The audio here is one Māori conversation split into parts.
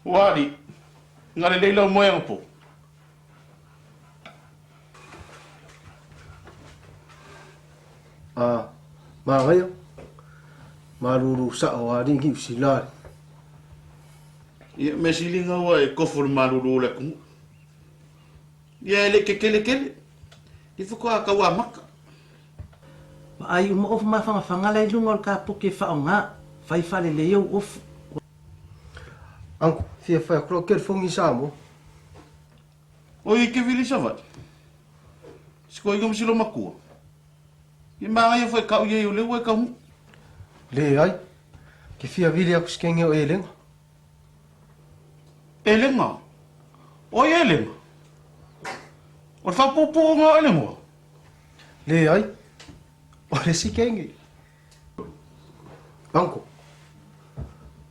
Wari, ngare leila mo yang po. Ngayon, marurusa o aring hiusilan. Ia mesili ngawa e kofur maruru le kung. Ia ele kekele. Di fuka kawa maka. Ai uma of mafanga lai lungol ka puke fa nga. Fai fale leo of. Anko, fia fai kroker fongi Samoa. Oi ke Vili Savaii. Skoi gam silo makua. Ia mga ia fai kau ia ule ue kau. Le ai, ke fia Vili aku skenge o elenga. Elenga? Oi elenga? O fa pupu nga elenga? Le ai, ore skenge. Anko,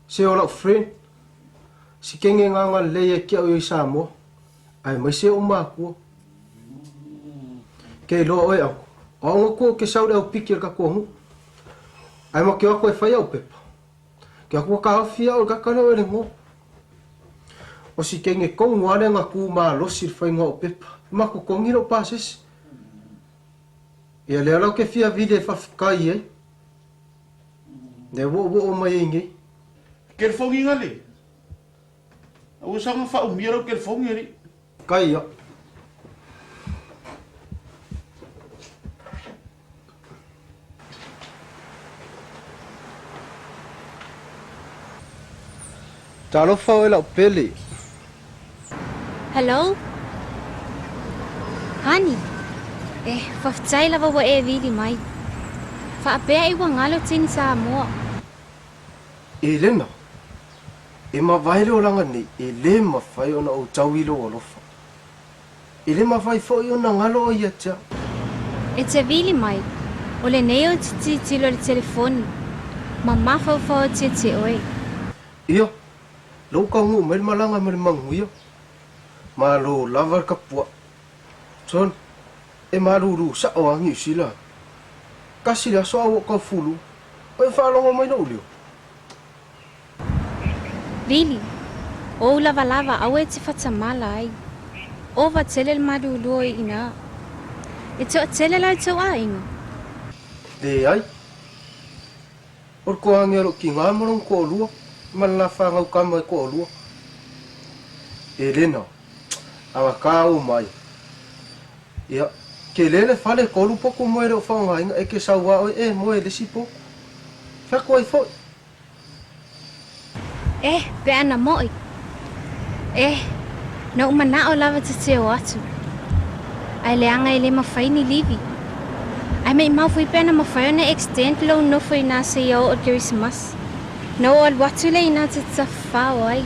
se ola friend, skenge nga le e kia o Samoa. Ai mai se o makua. Ke lo oi anko. O nga ko ke saure au pikir ka ko. Ai mo ke ko e fai au pepa. Ke ko ka fia o ka kana o ngo. O si kenge ko ngwane nga ku ma lo sir fai ngo pepa. Ma ko ngiro pases. E le ala ke fia vide fa kai e. Ne wo o mai ngi. Kel fongi ngale. O sanga fa o miro kel fongi ri. Kai ya. Talo fa ela pele. Hello? Honey. Whaftai lawa wa e Vili mai. Whaapea iwa ngalo tin Samoa. Elena. E ma vaile o langa ni. Ele ma fai ona o tauilo o lofa. Ele ma fai foi ona ngalo o iatia. It's a Vili mai. O le neo titi tilo le telefoni. Ma mafau fau titi oe. Iyo. Lo ka ngu mel malanga mel manguia. Ma lo lavar kapua. Son. E maruru sa o angi sila. Kasi la so awo ka fulu. O fa longo mai no lio. Vili. O lava lava awe te whatamala ai. O wa tele le maruru i ina. E te o tele lai tau a inga. Le ai. Or ko angero ki ngā morong ko lua. Mana whangau kama ko lua. Elena. Anga kāu mai. Ia. Ke lele fale ko lupo ko moere o whanga inga. E ke saua oi e moe le sipo. Whako ai foi. Pe ana moi. Na umana o lava te te o atu. Ai leanga i le mawhaini livi. Ai mei mawhui pena mawhai ona extend lo no fwy na se o Christmas. No al watu le ina te ta whao ai.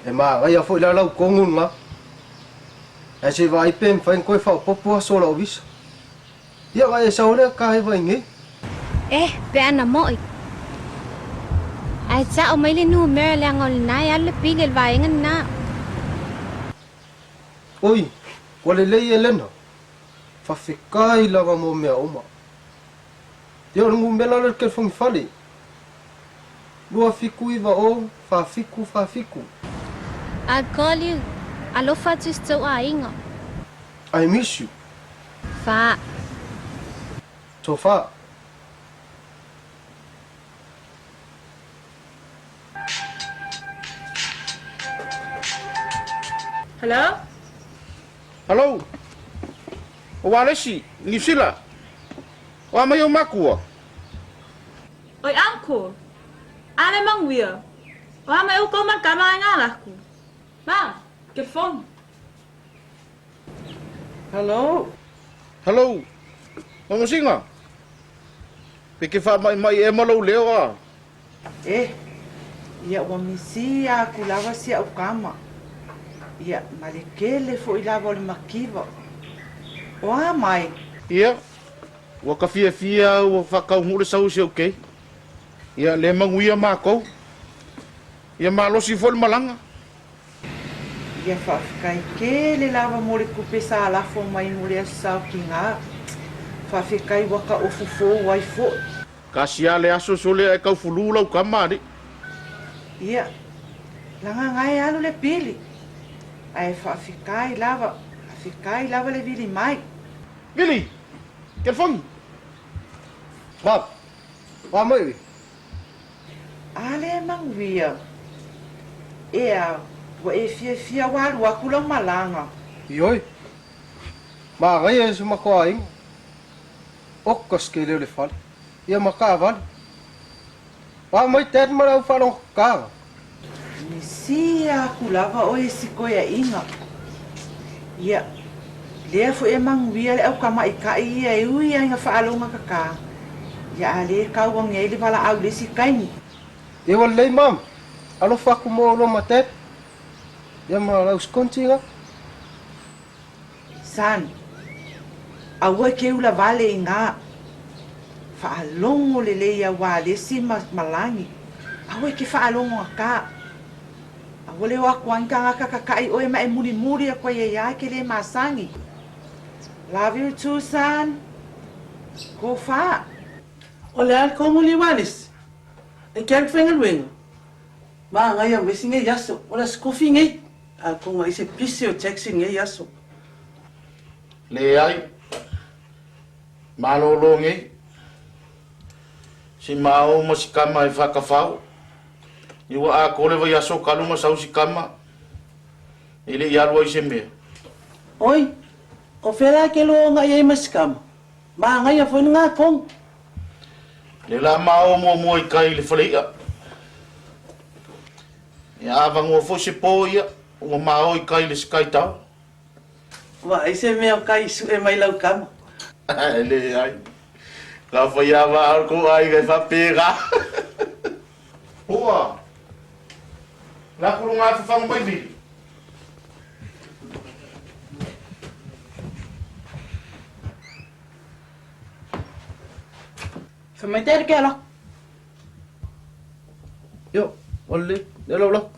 E maa ngai a foi la lau kongun nga. E se vai pen whain koe whao popua sola o visa. Ia ngai e saure ka he vai nge. Pe ana moi. Ai ta o maile nu mera le angol nai alle pigel vaengan na. Oi, wale lei Elena. Whawhekai lava mo mea oma. Ia rungu mela le ke fongi fale. Lua fiku iwa o, whafiku. I'll call you. Alofa just to a inga. I miss you. Fa. So far. Hello? Hello. O walesi, ni sila. O mai o makua. Oi, uncle. Ale mang wia. O mai o ko man kama ngalaku. Mang, ke phone. Hello. Hello. Mo singa. Peke fa mai e malo leo a. Ia wa misi a kulava si au kama. Ia malekele fo ilava le makiva. Oa mai. Ia. Wa ka fia o whakau mure sau se okay. Ia le manguia mako. Ia malosi fol malanga. Ia whawhikai ke le lava mo le kupe sa alafo mai no le asau ki ngā. Whawhikai waka o fufo wai fo. Ka sia le aso so le e kau fulu lau kamari. Ia, langa ngai alu le pili. Ai whaafikai lava le vili mai. Vili, telefon. Mam, wa mai. Ale manguia. Ea, wa e fia walu aku lau malanga. Ioi. Ma ngai e suma ko aing. Okkos ke le fal. Ia makavan. Wa mai tet mara falong ka. Ni sia aku lava o e sikoia inga. Ia, lea fu e manguia le au kama ika ia e ui ainga whaalonga kaka. Ia ale kau wange le wala au le sikaini. E wale mam. Alo faku mo lo matet. Ia ma lau skontinga. San, aua ke ula vale inga. Whaalongo le leia wale si malangi. Aua ke whaalongo a ka. Aua le wako anka ngaka kakai oe ma e muri a kwa ia ke le masangi. Love you too, San. Go far. O le al komo li walis. E kiak whenga luenga. Maa ngai a wesi ngai yaso. O la skofi ngai. A konga ise pisi o taxi ngai yaso. Le ai. Malolo nge. Si mau mo si kama e whakawhau. Iwa a kore wa yaso kaluma sau si kama. Ile iarua i se mea. Oi, o whera ke lo ngai e maskama. Maa ngai a whena ngā kong. Le la mao mo i kai le whalia. E awango fo se po ia. O mao i kai le skai tau. Wa ise mea kai su e mai lau kama. Le ai. Ka whaiawa ar ko ai gai whapega. Hoa. La kuru ngā whawhangu mai Vili. Whamai tere ke ala. Yo, wale, le lau lau.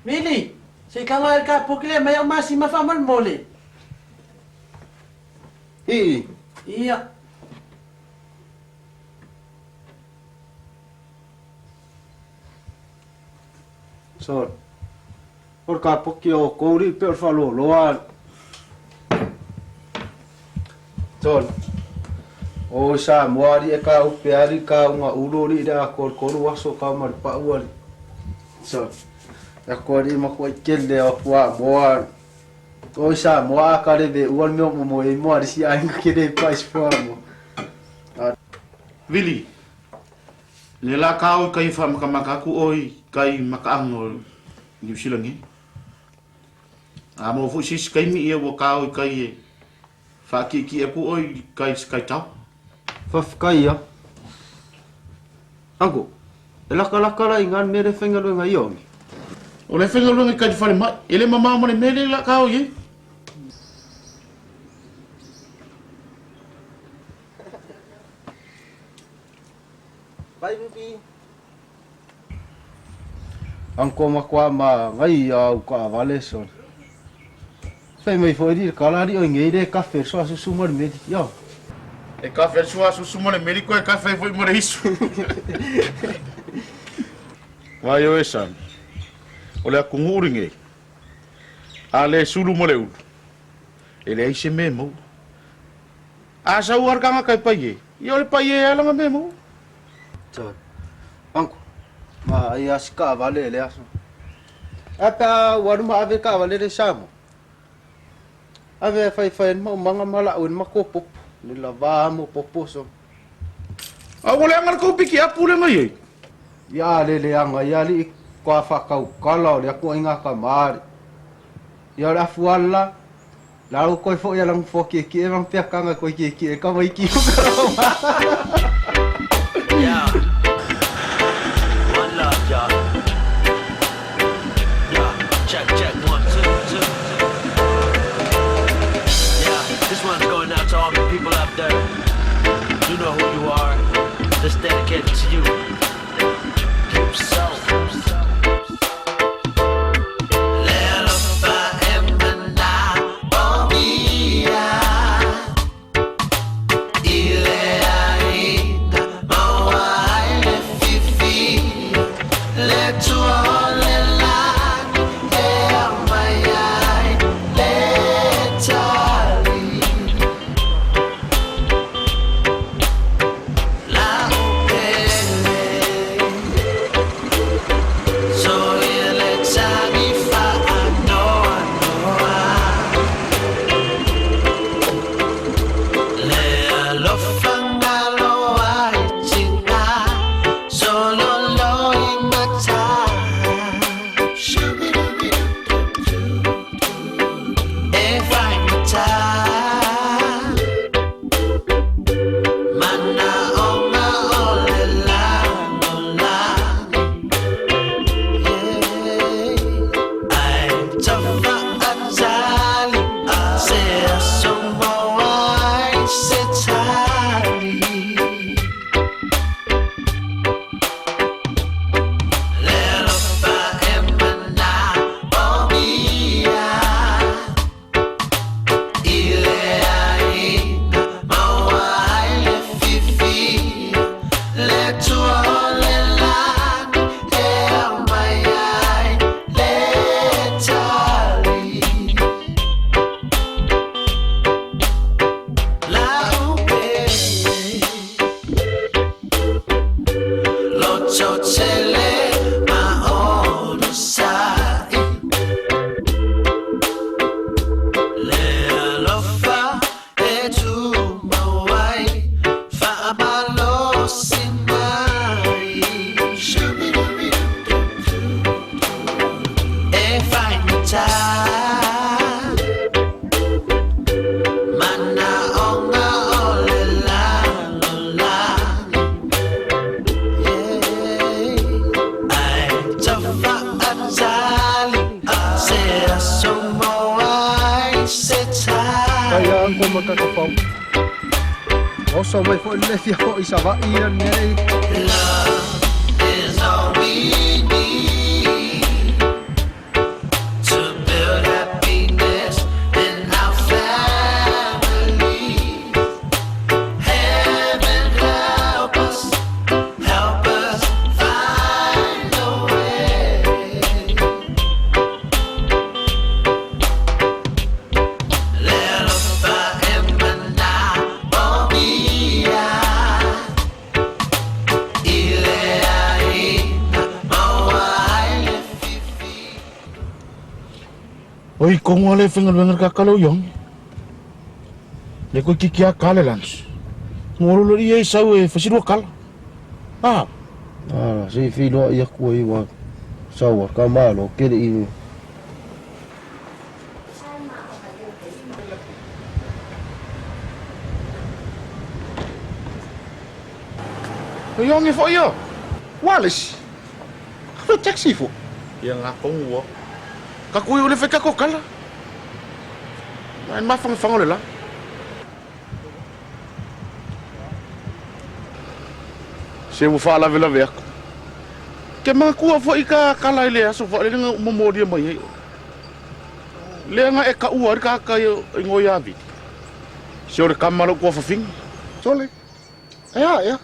Vili, se kanga el ka pokile mai au masi ma famal mole. Ia. So, or ka poki o kouri pe or falo loa. So, o Samoa e ka upe ari ka unga urori da kor koru waso ka mar pa uari. So, ya kori ma ko kelde o wa boa. O Samoa ka le be uan mo e mo ari si ai ke de pais formo. Vili. Le la kau kai whamakama ku oi kai makaango New Zealand ngi. A mo fu sis kai mi e wo kau kai e. Whaki ki e ku oi kai skai tau. Fafkai ya. Ango, laka la ingan mere whenga luenga iongi. O le whenga lunga kai whare mai. Ele mama mo le mele la kau ye. Bye, baby. Angko makwa ma ngai au ka vale son. Fai mai foi dir kalari o ngeire ka fer so asu sumar me. Yo. E ka fer sua su mo le mele ko e ka fai foi mo re isu. Vai o esan. O le akunguri nge. A le sulu mo le ulu. Ele ai se memo. A sa uar kanga kai pai e. Ia le pai e alanga memo. So. Angko. Ma ai aska vale le aso. Apa waru ma ave ka vale le samo. Ave fai mo manga mala un makopo. Ni lava mo poposo. A o le angar ko piki apu le mai e. Ya le anga ya li kwa fakau kala le ko inga ka mari. Ya la fuala. La o ko fo ya lang fo ki e mang pia kanga ko ki e ka mai ki ko. Yeah. One love, y'all. Yeah. Check, 1, 2, 2. Yeah. This one's people up there, you know who you are. This dedicated to you. Keep so. Samoa fo le fia fo I Savaii nei. Love is all we need to build happiness in our family. Heaven help us find a way. Let us Oi, kung wala finger kakalo yung. Leko kikia kale lans. Ngolo iya isau fasiru kal. Ah. Ah, si filo ia ko iwa. Sawa ka malo kele I. Yung ifo yo. Wallace. Ka taxi fo. Yang akong wo. Kakuy ulit fika ko kala. Main mafang-fang ulit lang. Siya mo fala vila vek. Kaya mga kuha fo ika kalay liya so fo liya nga umumodi mo yay. Liya nga eka uwar ka kayo ngoyabi. Siya ulit kamalo kuha fafing. Sole. Ya.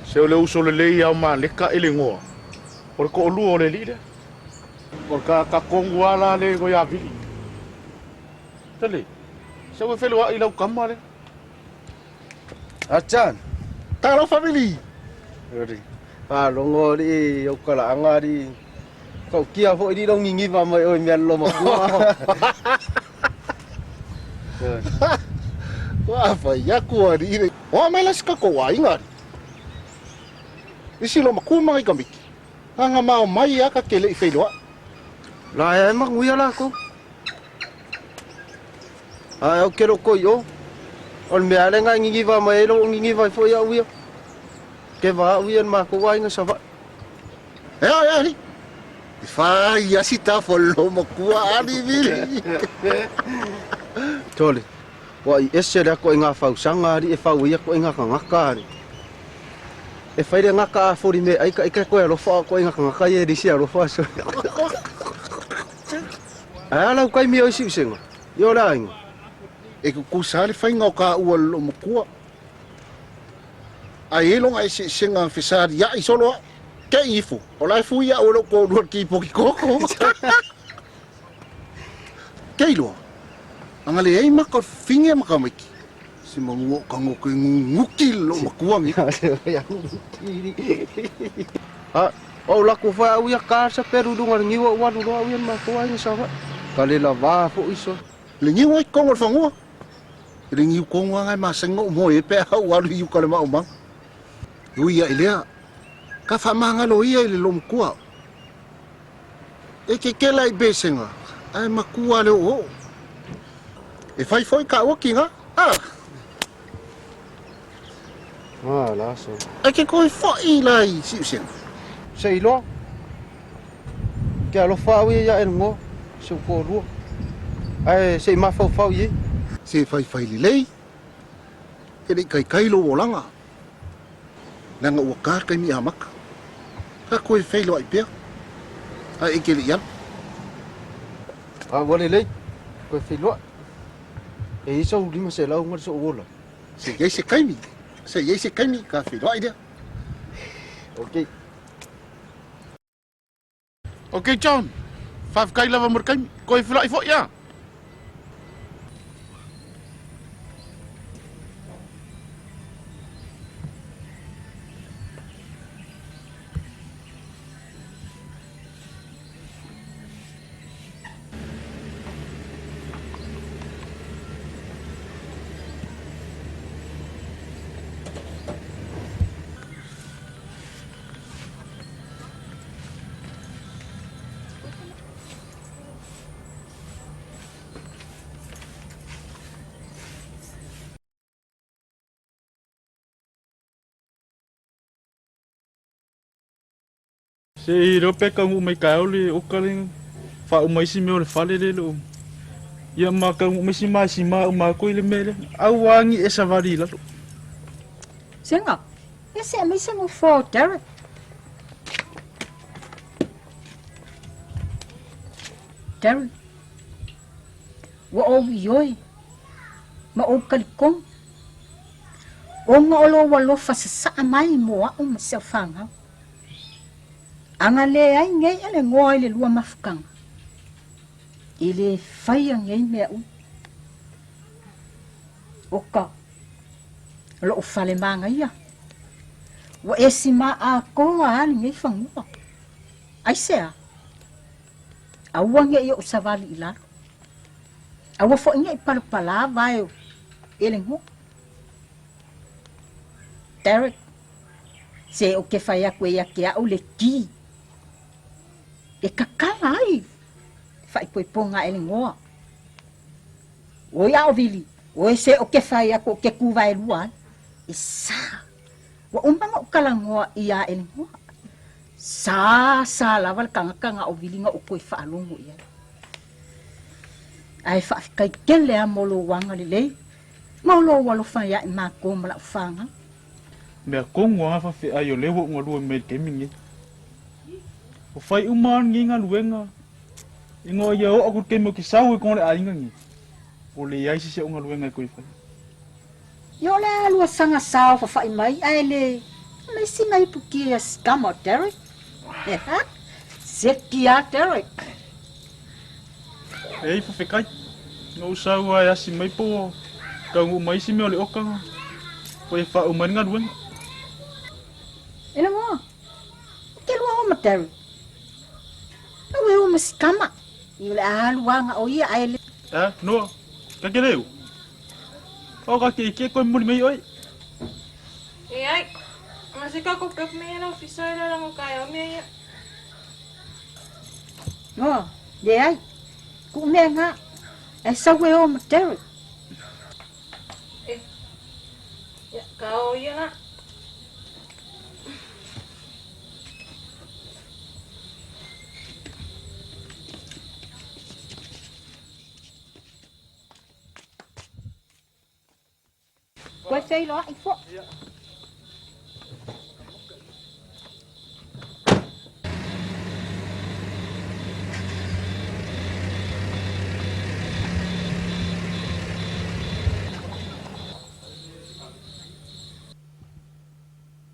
Siya ulit uso lele yaw ma leka ilingoa. Or ko ulu ole liya. Porque kakong wala le ngoyabi. Tali. Siya ulit felwa ilaw kamale. Achan. Taro family. Ori. Longo di yo kala anga di. Kau kia fo di dong ngingi ma mai oi mian lo ma kuah. Wah, fa ya kuah di. Oh, melas ka ko wa ingat. Isi lo ma ku mai kamik. Anga mau mai ya ka kele I feilwa. Lah emang uya lah ko. Ah, eu quero coio. On me ale nga ngingi va mai lo ngingi va fo ya uya. Ke va uya ma ko wa nga sava. Ya ni. Fa ya si ta fo lo ma kuah di Vili. Tole. Wa i ese le ko inga fau sanga ri e fau ia ko inga ngaka ri. E fai le ngaka fori me ai ka ko lo fa ko inga ngaka ye ri sia lo fa so. Ala kai mi o si senga. Yo la inga. E ku sale whainga o ka ua lo mokua. A e longa e se senga whesari ia i solo ke ifu. O lai fu ia o lo ko ruat ki poki koko. Ke iloa. Angale ei maka finge maka maiki. Si manguo kango ke nguki lo makua mi. Ha, o la ko fa u ia ka sa peru dunga ngi wa lu lo ia ma ko ai sa fa. Kale la va fo iso. Le ngi wai kongo whangua. Le ngi kongo ngai ma sengo mo e pe au alu iu kale ma umang. Ia ilea. Ka whamanga lo ia ili lo mkua. E ke kela i besenga. Ai makua leo o. E fai foi ka waki nga. Ah. Ah, la so. E ke koi foi lai si usen. Sei lo. Ke alo fa u ia e ngo. Se ko ru. Ai sei ma fa ye. Se fai li lei. E dei kai lo wolanga. Nanga ua ka kai mi amaka. Ka koi fai lo ai pia. A e ke li yan. Ah, wale lei. Ko fi lo. E iso lima se la ngar so wola. Se ye se kai mi. Se ye se kai mi ka fai lo ai dia. Okay. Okay, John. Five kai lava merkai. Koi fila ifo ya. Se iro pe ka ngu mai ka ole o ka le fa o mai si me o le fale le lo. Ia ma ka ngu mai si ma o ma ko ile mele. Au wangi e savari la. Senga. Esse é mesmo for Derek. Derek. Wa o yoi. Ma o kalikong. O nga olo walo fa sa mai mo o ma se fanga. Anga le ai ngai ele ngoi le lua mafukanga. Ile fai ngai me u. Oka. Lo fale manga ia. Wa esima a ko ali ngai fangua. Ai sea. Awa ngai o savali ila. Awa fo ngai pala vai ele ngo. Derek. Se o ke fai a koe a ke a o le ki. E kakala ai. Fai poi ponga ele ngoa. O ia o Vili. O se o ke fai a ko ke kuva e lua. E sa. Wa umbanga o kalangoa ia ele ngoa. Sa laval kanga o Vili nga o koe whaalongo ia. Ai whaafikai kele a molo wanga le lei. Molo walo whai a ma ko mala whanga. Mea kongo a fa ai o lewo nga lua me ke mingi. O fai uman ngi nga luenga. Ingo ia o aku ke mo ki sau ko le ainga ngi. O le ai se o nga luenga ko fai. Yo le lua sanga sao fa fai mai ai le. Mai si mai puki a scam Derek. Sekia Derek. Ei fa fekai. No sau ai asi mai po. Ka ngu mai si me o le oka. Ko e fa uman nga luenga. Ena mo. Ke lua o ma Derek. Awe o maskama. Ile aluanga o ia ai le. No. Ka ke leu. O ka ke ko mo mai oi. Ai. Masih ka ko pek me la officer la ngo kaya me. No, de ai. Ku me nga. Esa we o ma Derek. Ya kau ya na. Koe whai loa i fo.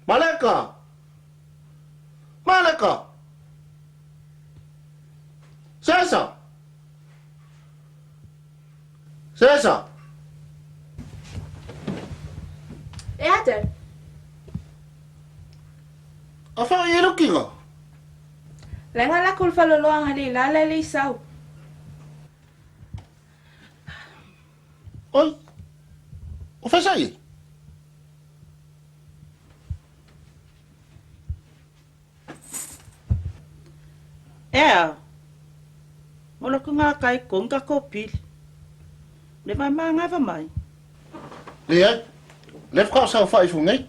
Maleka! Maleka! Sesa! Sesa! E ate? Afa Ieru kinga? Lenga la kul faloloang hali la le isau. Oi! O fai sai? Ea, mola ku ngā kai kong ka kopil. Le mai maa ngaiva mai. Le ai, lef ka sa fai fu ngai.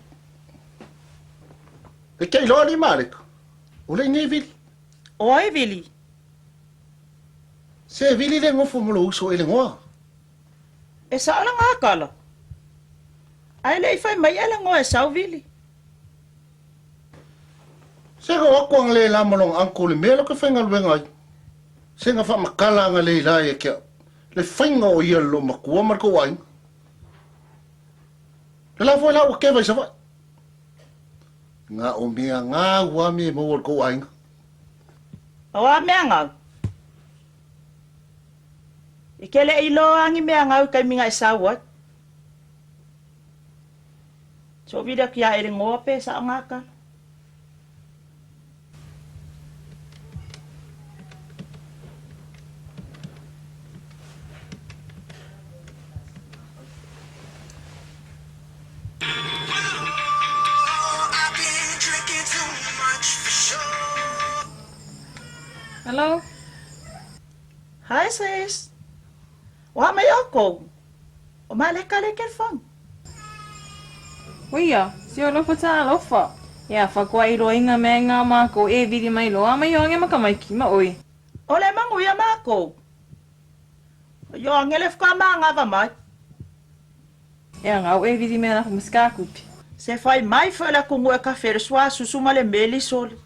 Le kei loa ni Maleka. O le ngai Vili. Oi, Vili. Se Vili le ngofu molo uso Elenoa. E sa ala ngā kala. Ai le i fai mai ala ngoa e sau, Vili. Se ka wakuang le la molong angko le melo ka whainga luenga ai. Se nga wha makala nga le la e kia. Le whainga o ia lo makua marko wain. Le la fwoi la wa kewa isa vai. Nga o mea ngā wami e mawar ko wain. Awa mea ngau. I kele i lo angi mea ngau kai minga e sau wat. So vida kia ere ngoa pe sa ngā kala. Hello? Hi sis. Wa mai ako. O mai le telefon. Wia, si o lofa tā lofa. Ia, whakua i roinga me ngā māko e viri mai loa mai o ange makamaiki ma oi. O le mangu ia mako. Yo angele fka ma ngava mai. Ia ngau e viri me na whamaskakupi. Se fai mai foi la kungu e ka fereswa susuma le meli sole.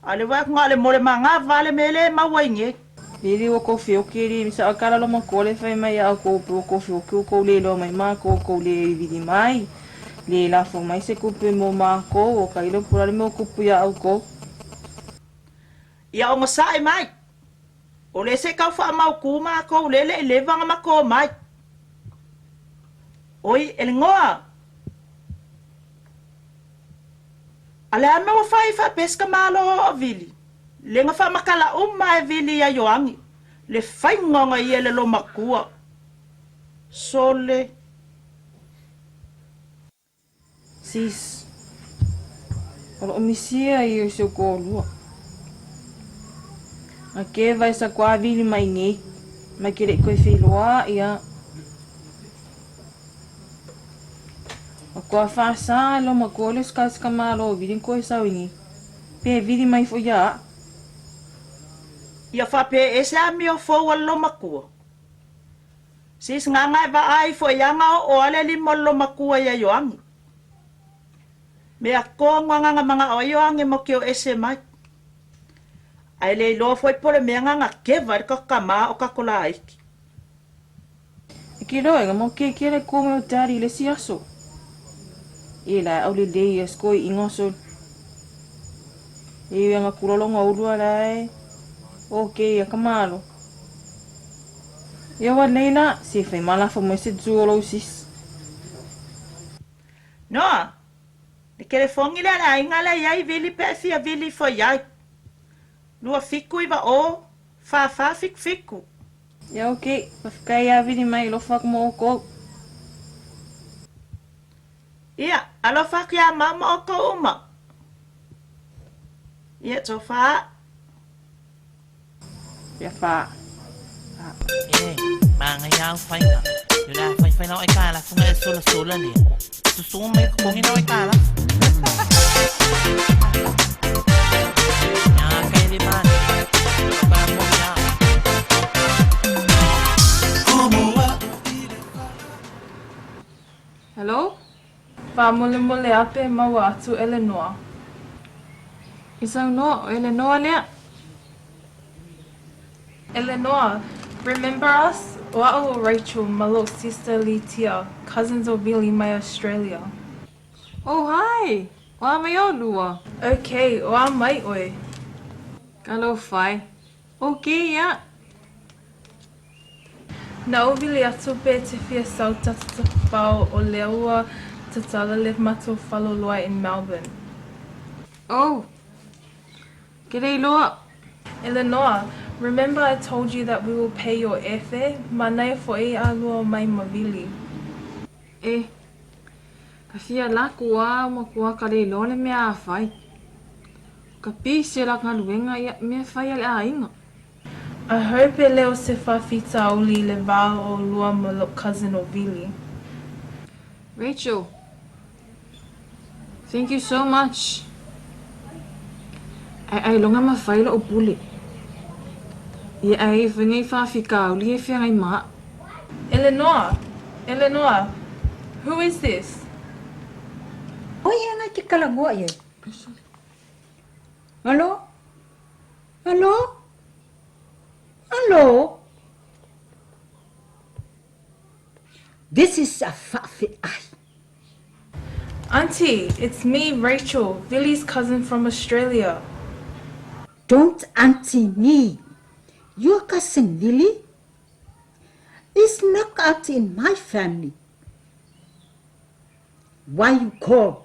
Ale wa ngā le mole ma ngā vale mele ma wainge. Viri o kofi o kiri, misa akara lo makole whai mai au koupu o kofi o kiu kou le lo mai māko o kou le e viri mai. Le la fo mai se kupu mo māko o ka ilo purari mo kupu ia au kou. Ia o ngasai mai. O le se kau wha mau ku māko le le levanga mako mai. Oi, Elenoa. Ale ame wa fai fa pesca malo o Vili. Le nga fa makala e Vili ya yoangi. Le fai ngonga i ele lo makua. Sole. Sis. Olo omisia i o seu kōlua. A ke vai sa kua Vili mai nei. Mai kere koe whiloa ia. A kua whasa lo makole ska malo o Vili koe sauini. Pe Vili mai fo ia. Ia fa pe ese ami o fo lo makua. Sis nga ngai va ai fo yanga o ale li mo lo makua ya yoangi. Me a ko nga mga o yoangi mo kio ese mai. Ai le lo foi pole me nga ke var ka kama o ka kola aiki. Ki roe mo ke kere kome o tari le siaso. Ila au le dei skoi ingoso. E nga kulolonga ulua lai. Okay, a kamalo. Ia wa leila, si fai mala fa mo se zuolo sis. No. Le telefon ile la ingala yai Vili pe fia Vili fo yai. Lua fiku iwa o, fa fiku. Ia okay, pa fikai a Vili mai lo fa mo ko. Ia, alo fa kia mama o ko uma. Ia to fa. Ia fa. Eh, mga yaw fay na. Yun na, fay na ako ikala. Kung nga sula-sula niya. Susungan mo yung kung ina ako ikala. Nga kayo di man. Parang mo niya. Hello? Whamole ape maua atu Elenoa. Isang no, Elenoa lea. Elenoa, remember us? Wa'o Rachel, Malo sister Litia, cousins of Vili my Australia. Oh hi! Wa mai o lua. Okay, wa mai oi. Kalo fai. Okay, yeah. Na o Vili atu pe te fia sauta te pao o leua te tala le mato faloloa in Melbourne. Oh. G'day loa. Elenoa, remember I told you that we will pay your airfare? Manai fo e alua mai mavili. Eh. Ka fia la kua ma kua ka le lole mea a fai. Ka pisi la ka luenga ia mea fai ale a inga. I hope e leo se whawhita o li le vā o lua ma cousin o Vili. Rachel, thank you so much. Ai longa ma whaila o pule. Ia ai whingai whawhika o li e whiangai maa. Elenoa, who is this? Oi, nga ki kalangoa ye. Hello? Hello? Hello? This is a fafi ai. Auntie, it's me, Rachel, Vili's cousin from Australia. Don't auntie me. Your cousin Vili is knocked out in my family. Why you call?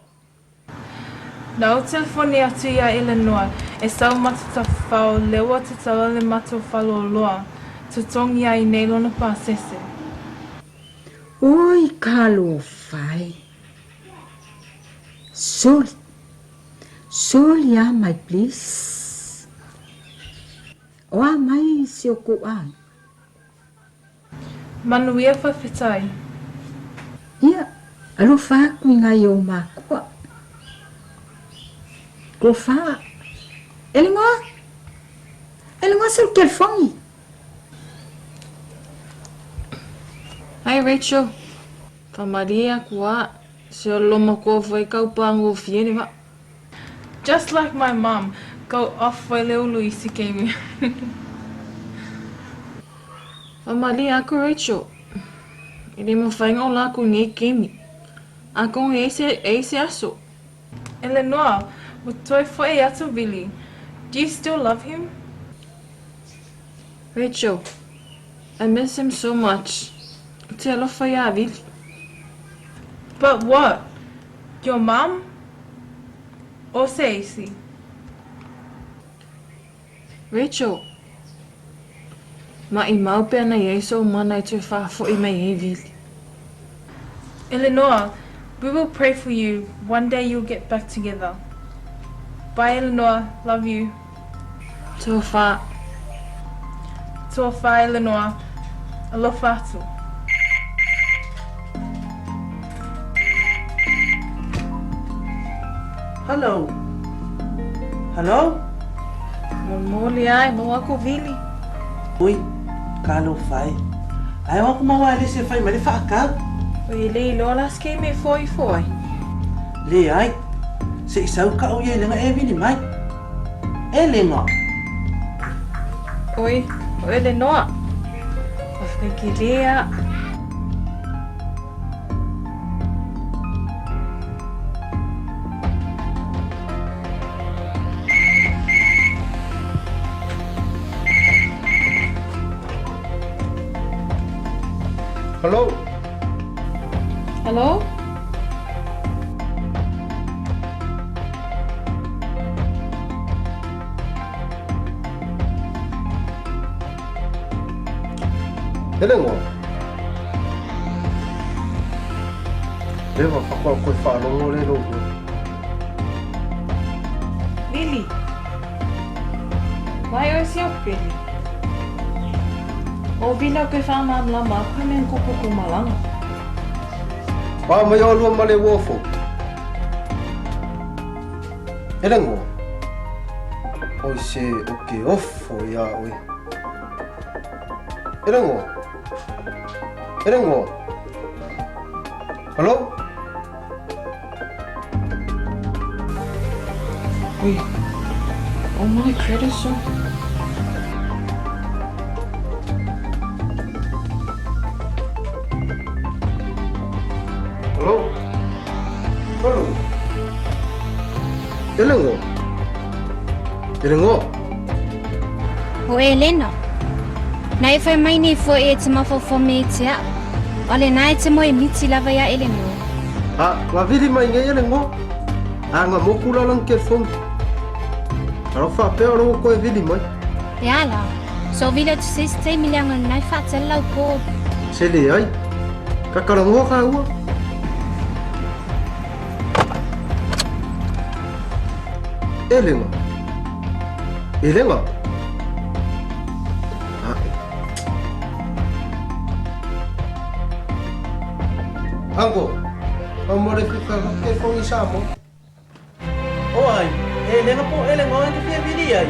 Nau telefoni atu ia Elenoa, e sau matata whao lewa te tala le mato whalo loa, te tongi ai nei lona pāsese. Oi, kalo fai. Sorry, my please. Oa mai si o ko ai. Manuia whawhitai. Ia, alo wha kuinga i o mākua. Ko wha. Elenoa sa telefoni. Hi Rachel. Whamaria kua. Se o loma ko foi kaupango fiene va. Just like my mum, go off foi leulu I si keimi. Whamaria ako Rachel. Ele mo whainga o lako ngai keimi. Ako eise aso. Elenoa, utoi foi atu Vili. Do you still love him? Rachel, I miss him so much. Te alofa ia Vili. But what? Your mum? Or Saisi? Rachel, ma I mau pia na yeso mana I tui whafo I mai e Vili. Elenoa, we will pray for you. One day you'll get back together. Bye Elenoa, love you. Tua wha. Elenoa. Alofa atu. Hello? Moli ai, mo ako Vili. Oi, kalo fai. Ai wako mawale se fai mali whaakau. Oi, le lolas ke me foi. Le ai, se isau ka o ye lenga e Vili mai. E lenga. Oi, Elenoa. Wafka ki lea. Hello? Hello? Elenoa. Lewa whakua koe whaalongo le rogo. Vili. Vai o si o Vili. O Vili ke whamamlama, ka me kupu kumalanga. Wā mai o lua male wofo. Elenoa. Oi se oke ofo ia oi. Elenoa. Hello? Oi. Oh my credit, sir. Hello? Hello? Elenoa? Elenoa? O Elena. Na e whai mai nei fo e te mawhawha me te a. Ole na e te moe miti lava ia Elenoa. Wa vili mai ngai Elenoa. Nga moku la lang telefon. Aro whapea aro koe vili mai. E ala. So vila tu se te milianga nai whaatela lau po. Se le ai. Kakarangoa ka ua. Elenoa. Elenoa. Ango, amore fica que foi Samoa. Oi, ele não é que vili ai.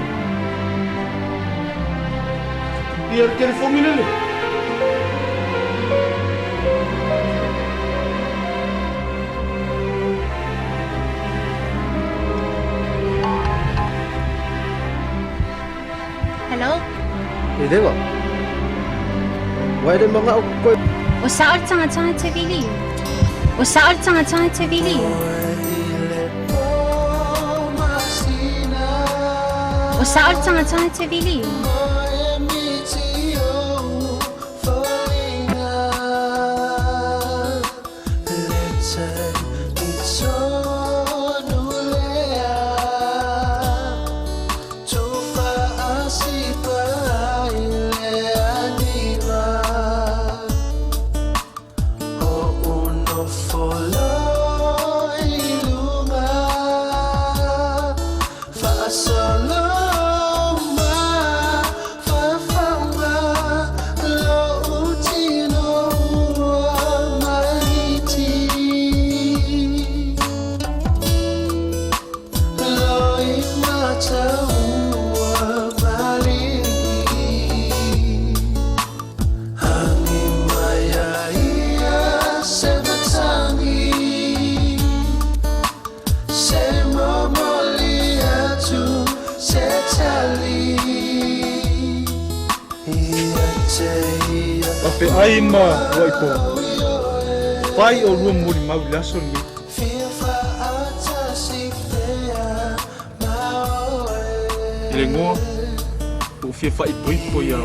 Ia telefoni lele. Hello? Elenoa. Wai le mga o koe. O sa'ol tanga te vili. O sa'ol tanga te vili. O sa'ol tanga te vili. Pe ai ma wai ko. Pai o rua muri mau laso ni. Elenoa, o fia fai poi poi ya.